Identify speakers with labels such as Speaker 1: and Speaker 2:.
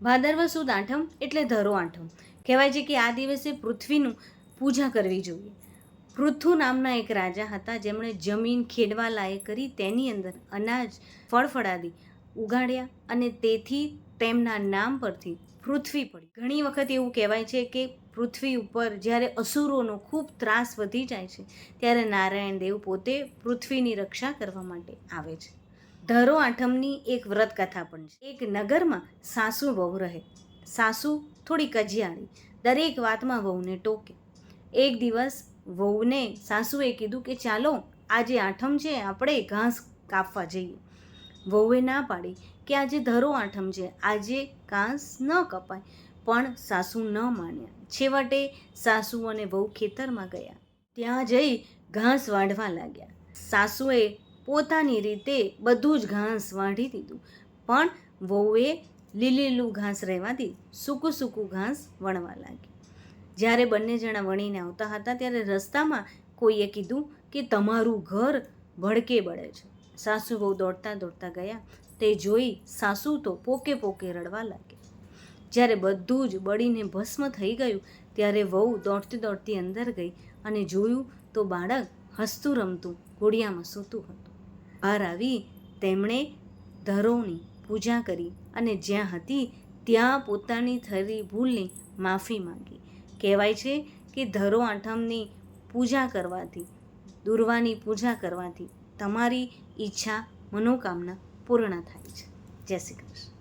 Speaker 1: ભાદરવા સુદ આઠમ એટલે ધરો આઠમ. કહેવાય છે કે આ દિવસે પૃથ્વીનું પૂજા કરવી જોઈએ. પૃથુ નામના એક રાજા હતા, જેમણે જમીન ખેડવા લાયક કરી તેની અંદર અનાજ ફળફળાદી ઉગાડ્યા અને તેથી તેમના નામ પરથી પૃથ્વી પડી. ઘણી વખત એવું કહેવાય છે કે પૃથ્વી ઉપર જ્યારે અસુરોનો ખૂબ ત્રાસ વધી જાય છે ત્યારે નારાયણ દેવ પોતે પૃથ્વીની રક્ષા કરવા માટે આવે છે. ધરો આઠમની એક વ્રત કથા પણ છે. એક નગરમાં સાસુ વહુ રહે. સાસુ થોડી કજિયાળી, દરેક વાતમાં વહુને ટોકે. એક દિવસ વહુને સાસુએ કીધું કે ચાલો આજે આઠમ છે, આપણે ઘાસ કાપવા જઈએ. વહુએ ના પાડી કે આજે ધરો આઠમ છે, આજે ઘાસ ન કપાય, પણ સાસુ ન માન્યા. છેવટે સાસુ અને વહુ ખેતરમાં ગયા. ત્યાં જઈ ઘાસ વાઢવા લાગ્યા. સાસુએ પોતાની રીતે બધું જ ઘાસ વાઢી દીધું, પણ વહુએ લીલું ઘાસ રહેવા દીધું, સૂકું સૂકું ઘાસ વણવા લાગી. જ્યારે બંને જણા વણીને આવતા હતા ત્યારે રસ્તામાં કોઈએ કીધું કે તમારું ઘર ભડકે બળે છે. સાસુ વહુ દોડતા દોડતા ગયા. તે જોઈ સાસુ તો પોકે પોકે રડવા લાગી. જ્યારે બધું જ બળીને ભસ્મ થઈ ગયું ત્યારે વહુ દોડતી દોડતી અંદર ગઈ અને જોયું તો બાળક હસતું રમતું ઘોડિયામાં સૂતું હતું. બહાર આવી તેમણે ધરોની પૂજા કરી અને જ્યાં હતી ત્યાં પોતાની થયેલી ભૂલની માફી માંગી. કહેવાય છે કે ધરો આઠમની પૂજા કરવાથી, દુર્વાની પૂજા કરવાથી તમારી ઈચ્છા મનોકામના પૂર્ણ થાય છે. જય શ્રી કૃષ્ણ.